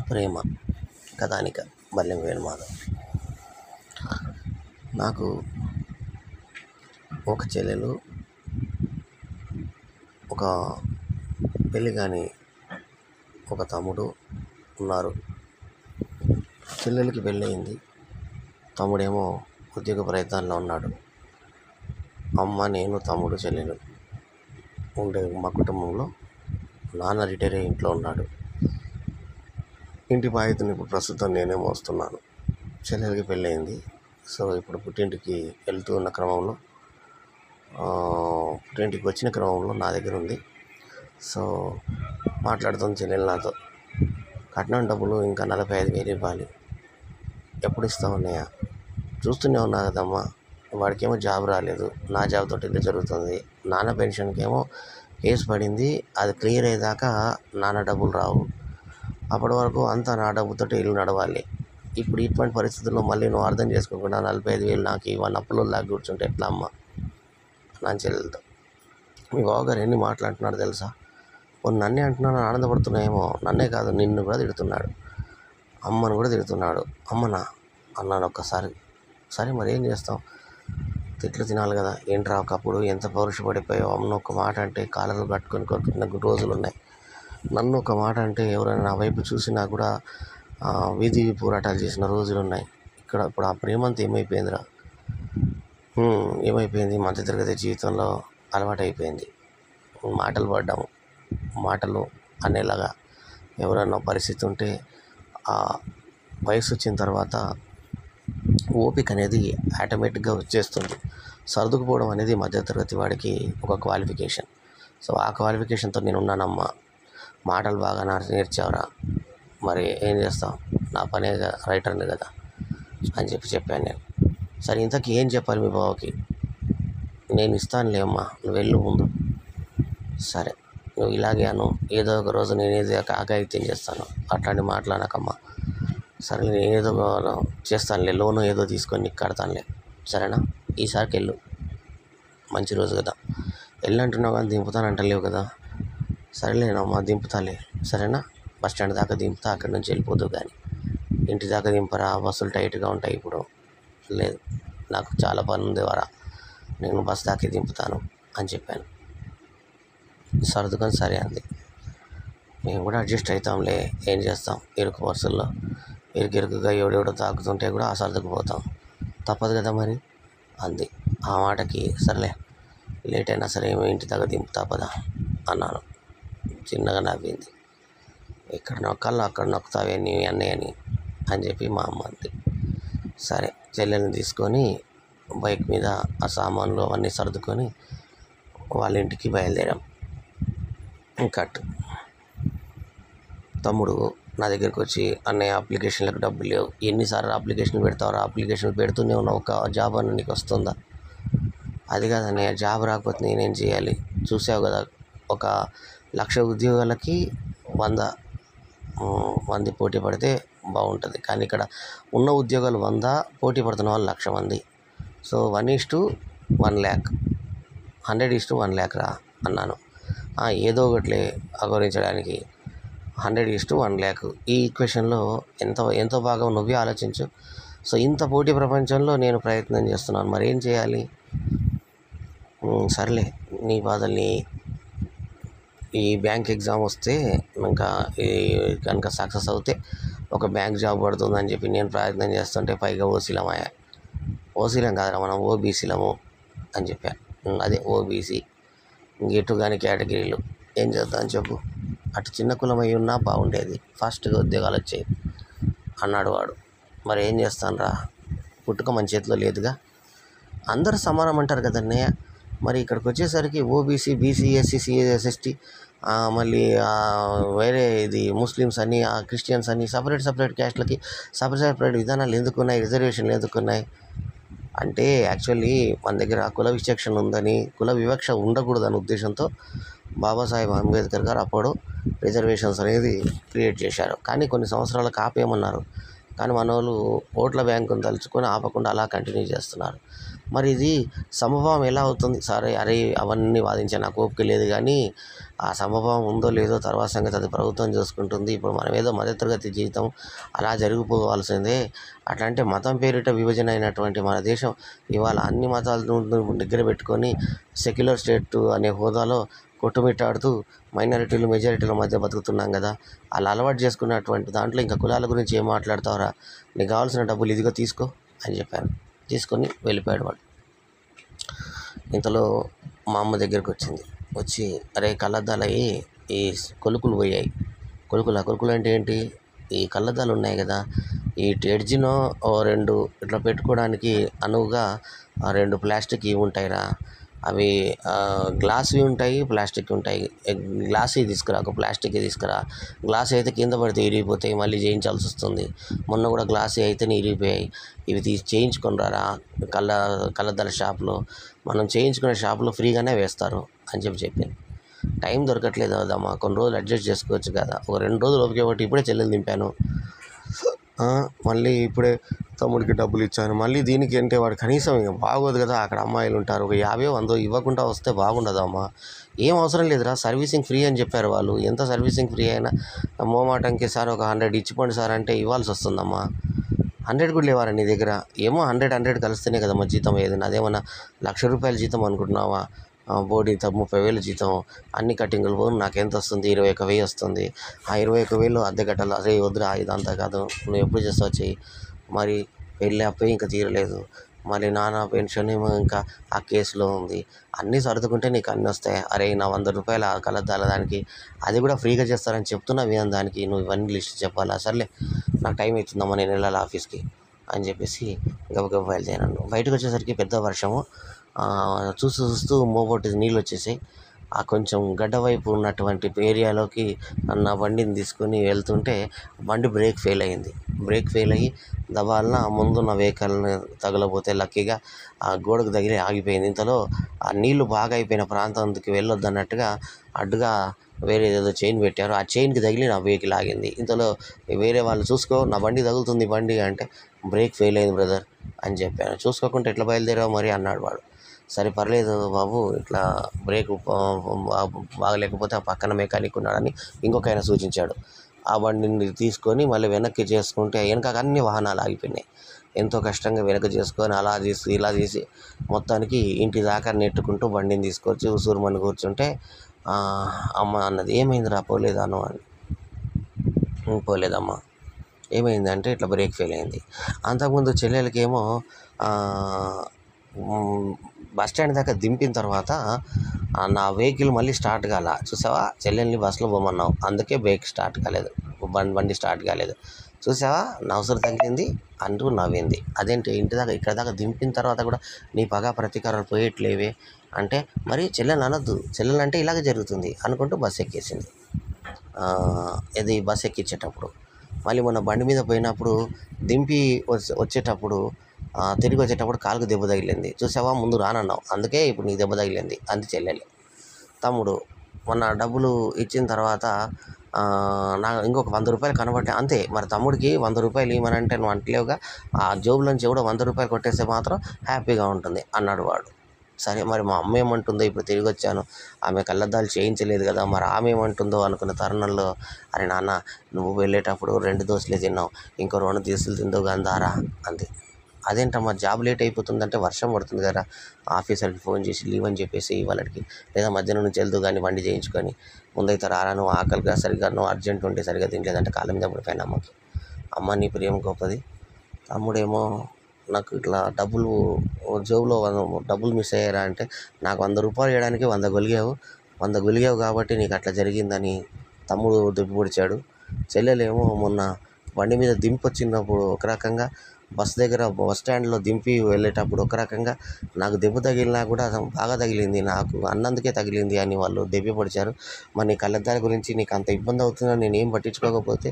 ప్రేమ కథానిక బల్లెం వేణుమాధవ్. నాకు ఒక చెల్లెలు, ఒక పెళ్ళి కాని ఒక తమ్ముడు ఉన్నారు. చెల్లెలకి పెళ్ళయింది, తమ్ముడేమో ఉద్యోగ ప్రయత్నాల్లో ఉన్నాడు. అమ్మ, నేను, తమ్ముడు, చెల్లెలు ఉండే మా కుటుంబంలో నాన్న రిటైర్ అయ్యి ఇంట్లో ఉన్నాడు. ఇంటి బాధ్యతను ఇప్పుడు ప్రస్తుతం నేనే మోస్తున్నాను. చెల్లెలకి పెళ్ళయింది. సో ఇప్పుడు పుట్టింటికి వెళ్తూ ఉన్న క్రమంలో పుట్టింటికి వచ్చిన క్రమంలో నా దగ్గర ఉంది. సో మాట్లాడుతుంది చెల్లెలు నాతో. కట్నం డబ్బులు ఇంకా 45,000 ఇవ్వాలి. ఎప్పుడు ఇస్తావు అన్నయ్య? చూస్తూనే ఉన్నా కదమ్మా, వాడికేమో జాబ్ రాలేదు, నా జాబ్ తోటి ఇల్లు జరుగుతుంది. నాన్న పెన్షన్కి ఏమో కేసు పడింది, అది క్లియర్ అయ్యేదాకా నాన్న డబ్బులు రావు. అప్పటి వరకు అంతా నా డబ్బుతోటి ఇల్లు నడవాలి. ఇప్పుడు ఇటువంటి పరిస్థితుల్లో మళ్ళీ నువ్వు అర్థం చేసుకోకుండా 45,000 నాకు ఇవన్నీ అప్పులో లాగా కూర్చుంటే ఎట్లా అమ్మ? నా చెల్లెలతో. మీ బావగారు ఎన్ని మాట్లాడుతున్నాడు తెలుసా? నన్నే అంటున్నాను, ఆనందపడుతున్నాయేమో. నన్నే కాదు, నిన్ను కూడా తిడుతున్నాడు, అమ్మను కూడా తిడుతున్నాడు. అమ్మనా అన్నాను ఒక్కసారి. సరే మరి ఏం చేస్తాం, తిట్లు తినాలి కదా. ఏంట్రా ఒకప్పుడు ఎంత పౌరుషపడిపోయావు. అమ్మను ఒక మాట అంటే కాలర్లు కట్టుకొని కొట్టుకున్న రోజులు ఉన్నాయి. నన్ను ఒక మాట అంటే ఎవరైనా నా వైపు చూసినా కూడా వీధి పోరాటాలు చేసిన రోజులు ఉన్నాయి. ఇక్కడ ఇప్పుడు ఆ ప్రేమంతా ఏమైపోయిందిరా? ఏమైపోయింది? మధ్యతరగతి జీవితంలో అలవాటైపోయింది. మాటలు పడ్డాము, మాటలు అనేలాగా ఎవరైనా పరిస్థితి ఉంటే ఆ వయసు వచ్చిన తర్వాత ఓపిక అనేది ఆటోమేటిక్గా వచ్చేస్తుంది. సర్దుకుపోవడం అనేది మధ్యతరగతి వాడికి ఒక క్వాలిఫికేషన్. సో ఆ క్వాలిఫికేషన్తో నేను ఉన్నానమ్మా. మాటలు బాగా నేర్చావురా, మరి ఏం చేస్తాం, నా పనే రైటర్ని కదా అని చెప్పాను నేను. సరే ఇంతకీ ఏం చెప్పాలి మీ బావకి? నేను ఇస్తానులే అమ్మా, నువ్వు వెళ్ళు ముందు. సరే నువ్వు ఇలాగే అను, ఏదో ఒక రోజు నేనేదో ఆగాయిత్యం చేస్తాను, అట్లాంటి మాట్లాడకమ్మా. సరే నేనేదో చేస్తానులే, లోను ఏదో తీసుకొని నీకు కడతానులే, సరేనా? ఈసారికి వెళ్ళు, మంచి రోజు కదా. వెళ్ళంటున్నావు కానీ దింపుతానంటలేవు కదా. సరేలేనమ్మా, దింపుతాలే, సరేనా? బస్ స్టాండ్ దాకా దింపుతా, అక్కడి నుంచి వెళ్ళిపోదు. కానీ ఇంటి దాకా దింపరా, బస్సులు టైట్గా ఉంటాయి ఇప్పుడు. లేదు, నాకు చాలా పని ఉంది వరా, నేను బస్ దాకా దింపుతాను అని చెప్పాను. సర్దుకొని సరే అంది. మేము కూడా అడ్జస్ట్ అవుతాంలే, ఏం చేస్తాం, ఇరుకు బస్సుల్లో ఇరుకుగా ఎవడెవడో తాకుతుంటే కూడా సర్దుకుపోతాం, తప్పదు కదా మరి అంది. ఆ మాటకి సర్లే లేట్ అయినా సరే ఇంటి దాకా దింపుతా పదా అన్నాను. చిన్నగా నవ్వింది. ఇక్కడ నొక్కాలో అక్కడ నొక్కుతావే నీ అన్నయ్యని అని చెప్పి మా అమ్మ అంది. సరే చెల్లెల్ని తీసుకొని బైక్ మీద ఆ సామాన్లు అవన్నీ సర్దుకొని వాళ్ళ ఇంటికి బయలుదేరాం. కట్. తమ్ముడు నా దగ్గరికి వచ్చి, అన్నయ్య అప్లికేషన్లకు డబ్బులు లేవు. ఎన్నిసార్లు అప్లికేషన్లు పెడతావు? అప్లికేషన్లు పెడుతూనే ఉన్నావు, ఒక జాబ్ అన్న నీకు వస్తుందా? అది కాదన్నయ్య, జాబ్ రాకపోతే నేనేం చేయాలి? చూసావు కదా, 1,00,000 ఉద్యోగాలకి 100 మంది పోటీ పడితే బాగుంటుంది. కానీ ఇక్కడ ఉన్న ఉద్యోగాలు 100, పోటీ పడుతున్న వాళ్ళు 1,00,000 మంది. సో 1:1,00,000, 100:1,00,000 రా అన్నాను. ఏదో ఒకటిలే అగౌరించడానికి, 100:1,00,000. ఈ ఈక్వేషన్లో ఎంతో బాగా నువ్వే ఆలోచించు. సో ఇంత పోటీ ప్రపంచంలో నేను ప్రయత్నం చేస్తున్నాను, మరి ఏం చేయాలి? సర్లే నీ బాధల్ని, ఈ బ్యాంక్ ఎగ్జామ్ వస్తే ఇంకా కనుక సక్సెస్ అవుతే ఒక బ్యాంక్ జాబ్ పడుతుందని చెప్పి నేను ప్రయత్నం చేస్తుంటే, పైగా ఓసీలం కాదురా, మనం ఓబీసీలము అని చెప్పాను. అదే ఓబీసీ, ఇంకెటు కానీ కేటగిరీలు ఏం చేద్దామని చెప్పు. అటు చిన్న కులం అయి ఉన్నా బాగుండేది, ఫాస్ట్గా ఉద్యోగాలు వచ్చాయి అన్నాడు వాడు. మరి ఏం చేస్తాను రా, పుట్టుక మన చేతిలో లేదుగా. అందరూ సమానం అంటారు కదన్నయ్య. మరి ఇక్కడికి వచ్చేసరికి ఓబీసీ, బీసీ, ఎస్సీ, ఎస్టీ, మళ్ళీ వేరే ఇది ముస్లిమ్స్ అని, క్రిస్టియన్స్ అని, సపరేట్ క్యాస్ట్లకి సపరేట్ విధానాలు ఎందుకున్నాయి, రిజర్వేషన్లు ఎందుకున్నాయి అంటే, యాక్చువల్లీ మన దగ్గర కుల విచక్షణ ఉందని, కుల వివక్ష ఉండకూడదనే ఉద్దేశంతో బాబాసాహెబ్ అంబేద్కర్ గారు అప్పుడు రిజర్వేషన్స్ అనేది క్రియేట్ చేశారు. కానీ కొన్ని సంవత్సరాలకు ఆపేయమన్నారు. కానీ మన వాళ్ళు ఓట్ల బ్యాంకును తలుచుకొని ఆపకుండా అలా కంటిన్యూ చేస్తున్నారు. మరి ఇది సమభావం ఎలా అవుతుంది? సరే, అరే అవన్నీ వాదించే నాకు ఓపిక లేదు కానీ ఆ సమభావం ఉందో లేదో తర్వాత సంగతి అది ప్రభుత్వం చూసుకుంటుంది. ఇప్పుడు మనం ఏదో మధ్యతరగతి జీవితం అలా జరిగిపోవాల్సిందే. అట్లా అంటే మతం పేరిట విభజన అయినటువంటి మన దేశం ఇవాళ అన్ని మతాలను దగ్గర పెట్టుకొని సెక్యులర్ స్టేట్ అనే హోదాలో కొట్టుమిట్టాడుతూ మైనారిటీలు మెజారిటీల మధ్య బతుకుతున్నాం కదా. అలా అలవాటు చేసుకున్నటువంటి దాంట్లో ఇంకా కులాల గురించి ఏం మాట్లాడతావురా, నీకు కావాల్సిన డబ్బులు ఇదిగో తీసుకో అని చెప్పాను. తీసుకొని వెళ్ళిపోయాడు వాడు. ఇంతలో మా అమ్మ దగ్గరికి వచ్చి అరే కళ్ళద్దాలయ్యి ఈ కొలుకులు పోయాయి. కొలుకులు అంటే ఏంటి? ఈ కళ్ళద్దాలు ఉన్నాయి కదా, ఈ ఎడ్జినో ఓ 2 ఇట్లా పెట్టుకోవడానికి అనువుగా 2 ప్లాస్టిక్ ఇవి ఉంటాయిరా. అవి గ్లాస్వి ఉంటాయి, ప్లాస్టిక్ ఉంటాయి. గ్లాస్ తీసుకురా, ఒక ప్లాస్టిక్ తీసుకురా. గ్లాస్ అయితే కింద పడితే ఇరిగిపోతాయి, మళ్ళీ చేయించాల్సి వస్తుంది. మొన్న కూడా గ్లాస్ అయితేనే ఇరిగిపోయాయి. ఇవి చేయించుకొని రారా కళ్ళద్దాల షాప్లో, మనం చేయించుకునే షాప్లో ఫ్రీగానే వేస్తారు అని చెప్పింది. టైం దొరకట్లేదు కదమ్మా, కొన్ని రోజులు అడ్జస్ట్ చేసుకోవచ్చు కదా. ఒక 2 రోజులు ఓపిక పట్టి ఇప్పుడే చెల్లెలు దింపాను, మళ్ళీ ఇప్పుడే తమ్ముడికి డబ్బులు ఇచ్చాను. మళ్ళీ దీనికి అంటే వాడు కనీసం ఇక బాగోదు కదా, అక్కడ అమ్మాయిలు ఉంటారు, ఒక 50-100 ఇవ్వకుండా వస్తే బాగుండదమ్మా. ఏం అవసరం లేదురా, సర్వీసింగ్ ఫ్రీ అని చెప్పారు వాళ్ళు. ఎంత సర్వీసింగ్ ఫ్రీ అయినా మోమాటంకి సార్ ఒక 100 ఇచ్చిపోండి సార్ అంటే ఇవ్వాల్సి వస్తుందమ్మా. 100 కూడా లేవారా నీ దగ్గర? ఏమో 100 కలిస్తేనే కదమ్మా జీతం ఏదైనా. అదేమన్నా ₹1,00,000 జీతం అనుకుంటున్నావా? బోడీ 30,000 జీతం, అన్ని కటింగులు పోను నాకు ఎంత వస్తుంది? 21,000 వస్తుంది. ఆ 21,000 అద్దె కట్టాలి. అరే వద్దురా, ఇదంతా కాదు, నువ్వు ఎప్పుడు చేస్తావు చెయ్యి. మరి పెళ్ళి అప్పే ఇంకా తీరలేదు, మరి నాన్న పెన్షన్ ఏమో ఇంకా ఆ కేసులో ఉంది. అన్నీ సర్దుకుంటే నీకు అన్నీ వస్తాయి. అరే నా ₹100 కలద్దాల దానికి, అది కూడా ఫ్రీగా చేస్తారని చెప్తున్నా విధాను దానికి నువ్వు ఇవన్నీ లిస్ట్ చెప్పాలా? సర్లే నాకు టైం అవుతుందమ్మా, నేను వెళ్ళాలి ఆఫీస్కి అని చెప్పేసి గబగబా బయలుదేరాను. బయటకు వచ్చేసరికి పెద్ద వర్షము. చూస్తూ మోబోటి నీళ్ళు వచ్చేసాయి. ఆ కొంచెం గడ్డ వైపు ఉన్నటువంటి ఏరియాలోకి నా బండిని తీసుకొని వెళ్తుంటే బండి బ్రేక్ ఫెయిల్ అయ్యి దబాలన ముందున్న వెహికల్ని తగలబోతే లక్కీగా ఆ గోడకు తగిలి ఆగిపోయింది. ఇంతలో ఆ నీళ్లు బాగా అయిపోయిన ప్రాంతానికి వెళ్ళొద్దు అన్నట్టుగా అడ్డుగా వేరే ఏదో చైన్ పెట్టారు. ఆ చైన్కి తగిలి నా వెహికల్ ఆగింది. ఇంతలో వేరే వాళ్ళు చూసుకో నా బండి తగులుతుంది బండి అంటే, బ్రేక్ ఫెయిల్ అయింది బ్రదర్ అని చెప్పాను. చూసుకోకుండా ఎట్లా బయలుదేరావు మరి అన్నాడు వాడు. సరే పర్లేదు బాబు, ఇట్లా బ్రేక్ బాగలేకపోతే ఆ పక్కన మెకానిక్ ఉన్నాడని ఇంకొక ఆయన సూచించాడు. ఆ బండిని తీసుకొని మళ్ళీ వెనక్కి చేసుకుంటే వెనక అన్ని వాహనాలు ఆగిపోయినాయి. ఎంతో కష్టంగా వెనక చేసుకొని అలా చేసి ఇలా చేసి మొత్తానికి ఇంటి దాకా నెట్టుకుంటూ బండిని తీసుకొచ్చి ఉసూరుమని కూర్చుంటే అమ్మ అన్నది, ఏమైందిరా పోలేదాను అని. పోలేదమ్మా. ఏమైందంటే ఇట్లా బ్రేక్ ఫెయిల్ అయింది. అంతకుముందు చెల్లెలకేమో బస్ స్టాండ్ దాకా దింపిన తర్వాత నా వెహికల్ మళ్ళీ స్టార్ట్ కాల. చూసావా, చెల్లెల్ని బస్సులో పోమన్నావు అందుకే బ్రేక్ స్టార్ట్ కాలేదు, బండి స్టార్ట్ కాలేదు. చూసావా నా అవసరం తగ్గింది అంటూ నవ్వింది. అదేంటి ఇక్కడ దాకా దింపిన తర్వాత కూడా నీ పగా ప్రతీకారాలు పోయేట్లేవే అంటే, మరి చెల్లెలు అనొద్దు, చెల్లెలు అంటే ఇలాగే జరుగుతుంది అనుకుంటూ బస్సు ఎక్కేసింది. ఇది బస్సు ఎక్కించేటప్పుడు మళ్ళీ మొన్న బండి మీద పోయినప్పుడు దింపి వచ్చేటప్పుడు తిరిగి వచ్చేటప్పుడు కాలుకు దెబ్బ తగిలింది. చూసావా, ముందు రానన్నావు అందుకే ఇప్పుడు నీకు దెబ్బ తగిలింది అంది చెల్లెలు. తమ్ముడు మొన్న డబ్బులు ఇచ్చిన తర్వాత నాకు ఇంకొక ₹100 కనబట్టే అంతే. మరి తమ్ముడికి ₹100 ఇవ్వమనంటే నువ్వు అంటలేవుగా, ఆ జోబులోంచి కూడా ₹100 కొట్టేస్తే మాత్రం హ్యాపీగా ఉంటుంది అన్నాడు వాడు. సరే మరి మా అమ్మ ఏమంటుందో, ఇప్పుడు తిరిగి వచ్చాను, ఆమె కళ్ళద్దాలు చేయించలేదు కదా, మరి ఆమె ఏమంటుందో అనుకున్న తరుణంలో, అరే నాన్న నువ్వు వెళ్ళేటప్పుడు 2 దోశలే తిన్నావు, ఇంకో 2 దోశలు తిందువు అందారా అంది. అదేంటమ్మా జాబ్ లేట్ అయిపోతుందంటే, వర్షం పడుతుంది కదా, ఆఫీసర్కి ఫోన్ చేసి లీవ్ అని చెప్పేసి వాళ్ళకి, లేదా మధ్యాహ్నం నుంచి వెళ్తూ కానీ బండి చేయించుకొని ముందైతే రారా, నువ్వు ఆకలిగా సరిగ్గా నువ్వు అర్జెంట్ ఉంటే సరిగ్గా తినలేదంటే కాళ్ళ మీద పడిపోయాను అమ్మకి. అమ్మ నీ ప్రేమ గొప్పది. తమ్ముడేమో నాకు ఇట్లా డబ్బులు జోబులో డబ్బులు మిస్ అయ్యారా అంటే, నాకు ₹100 ఇవ్వడానికి 100 గొలిగావు కాబట్టి నీకు అట్లా జరిగిందని తమ్ముడు దుప్పి పొడిచాడు. చెల్లెలేమో మొన్న బండి మీద దింపి వచ్చినప్పుడు ఒక రకంగా, బస్ స్టాండ్లో దింపి వెళ్ళేటప్పుడు ఒక రకంగా, నాకు దెబ్బ తగిలినా కూడా బాగా తగిలింది, నాకు అన్నందుకే తగిలింది అని వాళ్ళు దెబ్బ పొడిచారు. మరి నీ కళ్ళద్దాల గురించి నీకు అంత ఇబ్బంది అవుతుందని నేనేం పట్టించుకోకపోతే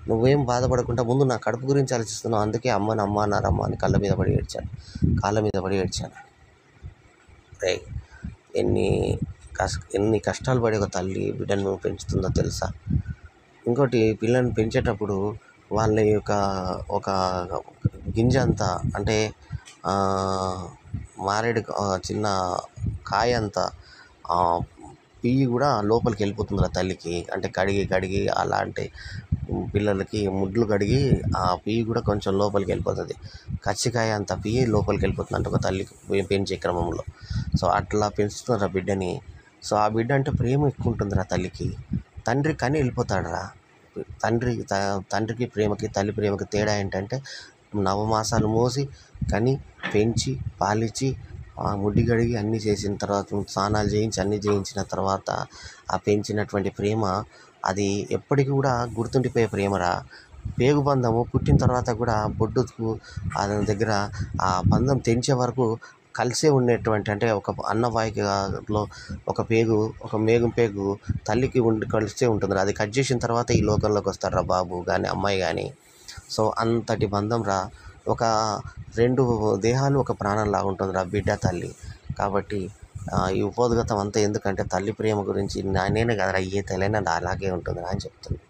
నువ్వేం బాధపడకుండా ముందు నా కడుపు గురించి ఆలోచిస్తున్నావు, అందుకే అమ్మ అన్నారమ్మ అని కాళ్ళ మీద పడి ఏడ్చాను. రే ఎన్ని కష్టాలు పడి ఒక తల్లి బిడ్డను పెంచుతుందో తెలుసా. ఇంకోటి, పిల్లల్ని పెంచేటప్పుడు వాళ్ళ యొక్క ఒక గింజ అంతా అంటే మారేడు చిన్న కాయ అంత పియ్యి కూడా లోపలికి వెళ్ళిపోతుంది తల్లికి. అంటే కడిగి అలాంటి పిల్లలకి ముడ్లు కడిగి ఆ పియ్యి కూడా కొంచెం లోపలికి వెళ్ళిపోతుంది. కచ్చికాయ అంత పియ్యి లోపలికి వెళ్ళిపోతుంది అంటే ఒక తల్లికి పెంచే క్రమంలో. సో అట్లా పెంచుతున్నారు ఆ బిడ్డని. సో ఆ బిడ్డ అంటే ప్రేమ ఎక్కువ ఉంటుందిరా తల్లికి. తండ్రి కని వెళ్ళిపోతాడురా. తండ్రికి ప్రేమకి తల్లి ప్రేమకి తేడా ఏంటంటే నవమాసాలు మోసి కని పెంచి పాలిచ్చి ముడ్డి కడిగి అన్నీ చేసిన తర్వాత స్నానాలు చేయించి అన్నీ చేయించిన తర్వాత ఆ పెంచినటువంటి ప్రేమ అది ఎప్పటికీ కూడా గుర్తుండిపోయే ప్రేమరా. పేగు బంధము పుట్టిన తర్వాత కూడా బొడ్డుకు అతని దగ్గర ఆ బంధం తెంచే వరకు కలిసే ఉండేటువంటి అంటే ఒక అన్నవాహికలో ఒక మేఘం పేగు తల్లికి కలిసే ఉంటుంది. అది కట్ చేసిన తర్వాత ఈ లోకంలోకి వస్తారా బాబు కానీ అమ్మాయి కానీ. సో అంతటి బంధం రా. ఒక 2 దేహాలు ఒక ప్రాణంలాగా ఉంటుందిరా బిడ్డ తల్లి. కాబట్టి ఈ ఉపోద్ఘాతం అంతా ఎందుకంటే తల్లి ప్రేమ గురించి నేనే కదరా ఏ తల్లైనా అలాగే ఉంటుందిరా అని చెప్తున్నాను.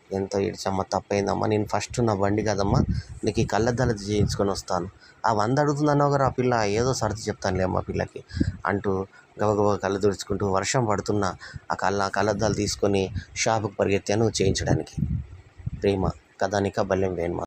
ఎంతో ఏడ్చమ్మ తప్పైందమ్మా, నేను ఫస్ట్ నా బండి కదమ్మా నీకు ఈ కళ్ళద్దాలు చేయించుకొని వస్తాను. ఆ 100 అడుగుతుందన్నావు కదా ఆ పిల్ల, ఏదో సర్ది చెప్తానులే అమ్మ పిల్లకి అంటూ గబగబా కళ్ళు తుడుచుకుంటూ వర్షం పడుతున్న ఆ కళ్ళద్దాలు తీసుకొని షాపుకి పరిగెత్తాను చేయించడానికి. ప్రేమ కథానిక బల్లెం వేణుమ.